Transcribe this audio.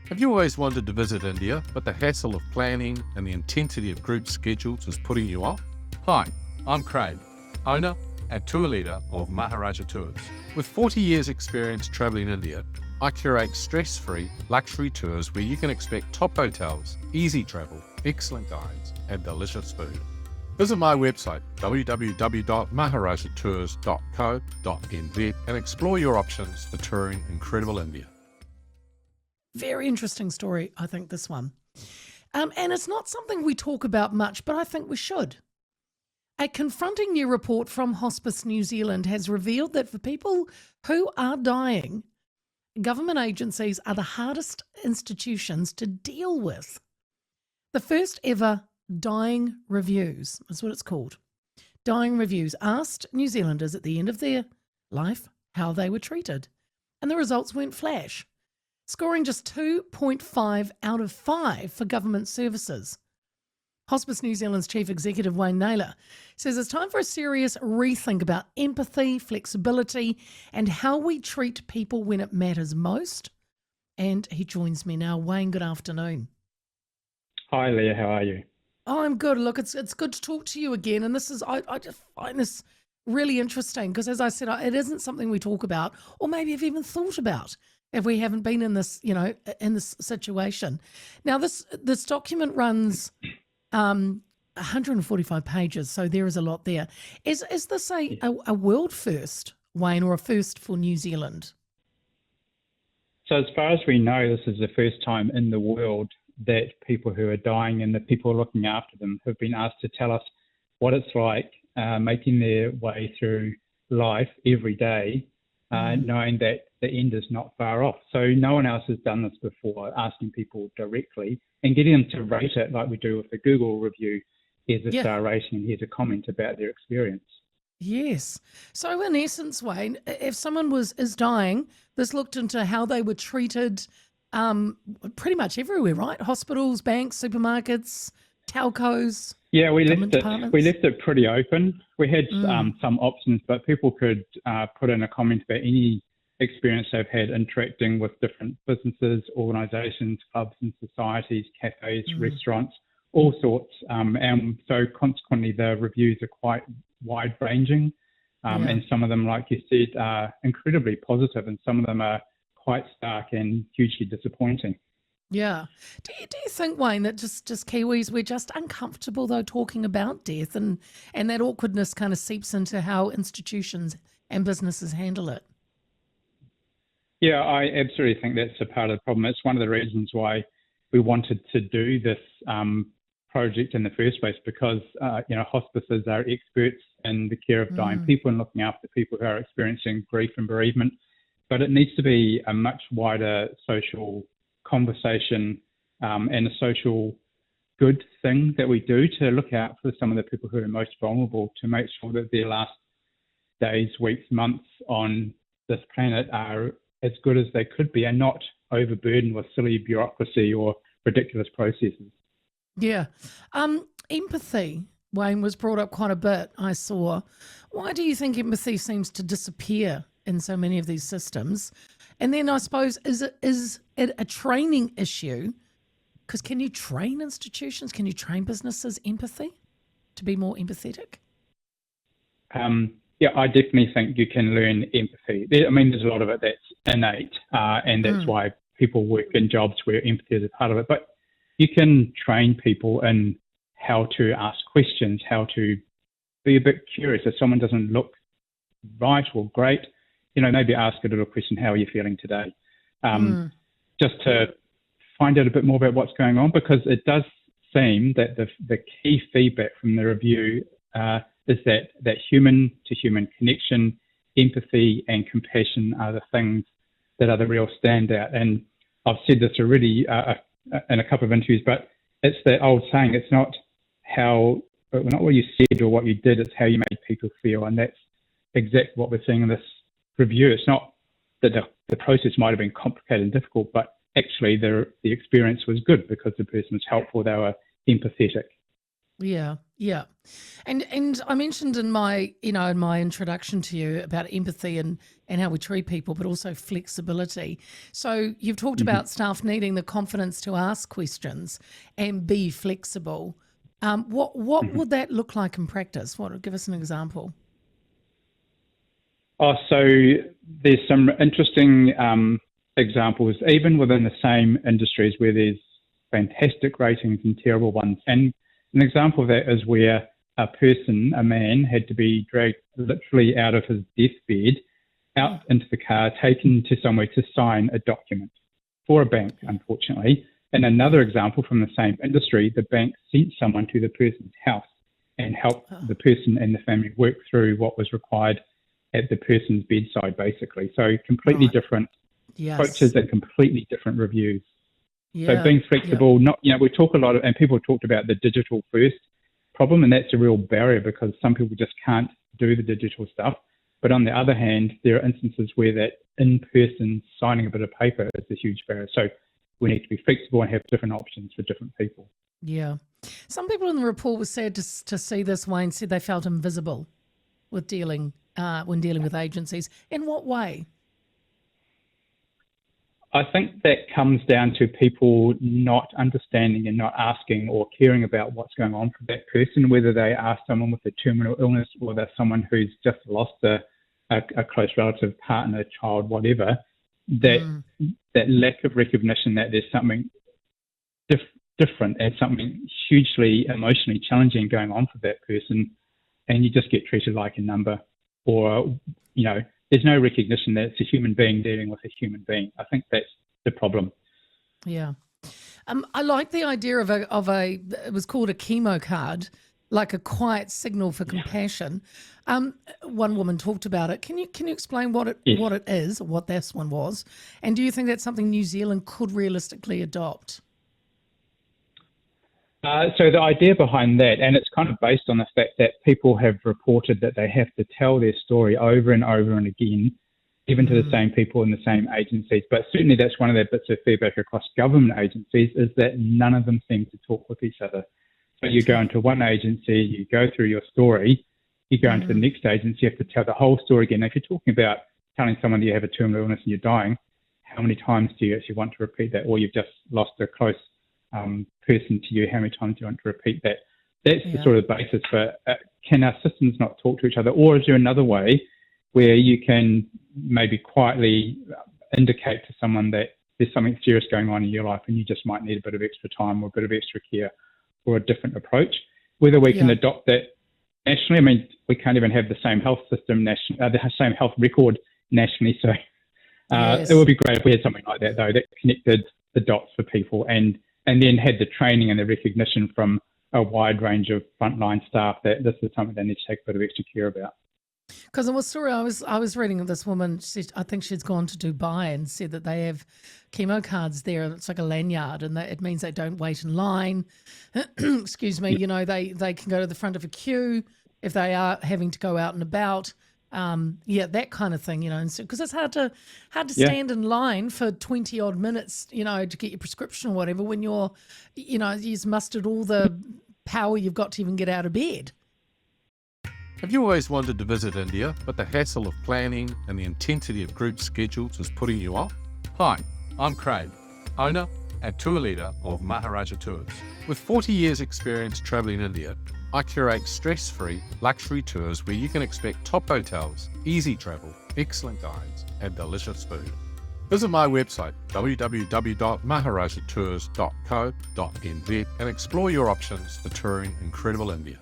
Have you always wanted to visit India, but the hassle of planning and the intensity of group schedules is putting you off? Hi, I'm Craig, owner and tour leader of Maharaja Tours. With 40 years experience traveling India, I curate stress-free luxury tours where you can expect top hotels, easy travel, excellent guides, and delicious food. Visit my website, www.maharajatours.co.nz, and explore your options for touring incredible India. Very interesting story, I think, this one. And it's not something we talk about much, but I think we should. A confronting new report from Hospice New Zealand has revealed that for people who are dying, government agencies are the hardest institutions to deal with. The first ever dying reviews, that's what it's called. Dying reviews asked New Zealanders at the end of their life how they were treated. And the results went flash, scoring just 2.5 out of 5 for government services. Hospice New Zealand's Chief Executive Wayne Naylor says it's time for a serious rethink about empathy, flexibility, and how we treat people when it matters most. And he joins me now. Wayne, good afternoon. Hi, Leah. How are you? Oh, I'm good. Look, it's good to talk to you again. And this is, I just find this really interesting because, as I said, it isn't something we talk about or maybe have even thought about if we haven't been in this, in this situation. Now, this document runs 145 pages, so there is a lot there. Is this a world first, Wayne, or a first for New Zealand? So as far as we know, this is the first time in the world that people who are dying and the people looking after them have been asked to tell us what it's like making their way through life every day, knowing that the end is not far off. So no one else has done this before, asking people directly and getting them to rate it like we do with the Google review. Here's a star rating and here's a comment about their experience. Yes. So in essence, Wayne, if someone is dying, this looked into how they were treated pretty much everywhere, right? Hospitals, banks, supermarkets, telcos. Yeah, we left it pretty open. We had some options, but people could put in a comment about any experience they've had interacting with different businesses, organisations, clubs and societies, cafes, restaurants, all sorts. And so consequently, the reviews are quite wide-ranging. And some of them, like you said, are incredibly positive, and some of them are quite stark and hugely disappointing. Yeah. Do you think, Wayne, that just Kiwis, we're just uncomfortable, though, talking about death, and that awkwardness kind of seeps into how institutions and businesses handle it? Yeah, I absolutely think that's a part of the problem. It's one of the reasons why we wanted to do this project in the first place, because, hospices are experts in the care of dying people and looking after people who are experiencing grief and bereavement. But it needs to be a much wider social conversation and a social good thing that we do to look out for some of the people who are most vulnerable, to make sure that their last days, weeks, months on this planet are as good as they could be and not overburdened with silly bureaucracy or ridiculous processes. Yeah. Empathy, Wayne, was brought up quite a bit, I saw. Why do you think empathy seems to disappear in so many of these systems? And then I suppose, is it a training issue? Because can you train institutions, can you train businesses empathy to be more empathetic? Yeah, I definitely think you can learn empathy. There's a lot of it that's innate, and that's why people work in jobs where empathy is a part of it. But you can train people in how to ask questions, how to be a bit curious. If someone doesn't look right or great, maybe ask a little question, how are you feeling today? Just to find out a bit more about what's going on, because it does seem that the key feedback from the review is that human-to-human connection, empathy and compassion are the things that are the real standout. And I've said this already in a couple of interviews, but it's that old saying, it's not what you said or what you did, it's how you made people feel. And that's exactly what we're seeing in this review. It's not that the process might have been complicated and difficult, but actually the experience was good because the person was helpful, they were empathetic. Yeah, yeah. And I mentioned in my, in my introduction to you about empathy and how we treat people, but also flexibility. So you've talked Mhm. about staff needing the confidence to ask questions and be flexible. What Mhm. would that look like in practice? Give us an example. Oh, so there's some interesting examples, even within the same industries where there's fantastic ratings and terrible ones. And an example of that is where a man, had to be dragged literally out of his deathbed, out into the car, taken to somewhere to sign a document for a bank, unfortunately. And another example from the same industry, the bank sent someone to the person's house and helped Oh, the person and the family work through what was required at the person's bedside, basically. So completely right. different Yes. approaches and completely different reviews. So Yeah. being Yeah. flexible, we talk a lot, and people talked about the digital first problem, and that's a real barrier because some people just can't do the digital stuff. But on the other hand, there are instances where that in-person signing a bit of paper is a huge barrier. So we need to be flexible and have different options for different people. Yeah. Some people in the report were sad to see this, Wayne, said they felt invisible with when dealing with agencies. In what way? I think that comes down to people not understanding and not asking or caring about what's going on for that person, whether they are someone with a terminal illness or they're someone who's just lost a close relative, partner, child, whatever. That Mm, that lack of recognition that there's something different and something hugely emotionally challenging going on for that person, and you just get treated like a number, or there's no recognition that it's a human being dealing with a human being. I think that's the problem. yeah. I like the idea of it was called a chemo card, like a quiet signal for compassion. One woman talked about it. Can you explain Yes. what it is, what this one was, and do you think that's something New Zealand could realistically adopt? So the idea behind that, and it's kind of based on the fact that people have reported that they have to tell their story over and over and again, even to the Mm, same people in the same agencies. But certainly that's one of the bits of feedback across government agencies, is that none of them seem to talk with each other. So you go okay. into one agency, you go through your story, you go into the Mm, next agency, you have to tell the whole story again. If you're talking about telling someone that you have a terminal illness and you're dying, how many times do you actually want to repeat that? Or you've just lost a close person to you, how many times do you want to repeat that? That's the yeah. sort of basis for can our systems not talk to each other? Or is there another way where you can maybe quietly indicate to someone that there's something serious going on in your life and you just might need a bit of extra time or a bit of extra care or a different approach? Whether we can Yeah. adopt that nationally, I mean, we can't even have the same health system, the same health record nationally. So it Yes. would be great if we had something like that, though, that connected the dots for people and then had the training and the recognition from a wide range of frontline staff that this is something they need to take a bit of extra care about. Because in the story I was reading of this woman, I think she's gone to Dubai and said that they have chemo cards there, and it's like a lanyard, and it means they don't wait in line. Excuse me, Yeah, they can go to the front of a queue if they are having to go out and about. Yeah, that kind of thing, and so because it's hard to yeah. stand in line for 20 odd minutes, to get your prescription or whatever when you've mustered all the power you've got to even get out of bed. Have you always wanted to visit India, but the hassle of planning and the intensity of group schedules is putting you off? Hi, I'm Craig, owner and tour leader of Maharaja Tours. With 40 years experience travelling India, I curate stress-free luxury tours where you can expect top hotels, easy travel, excellent guides and delicious food. Visit my website www.maharajatours.co.nz and explore your options for touring incredible India.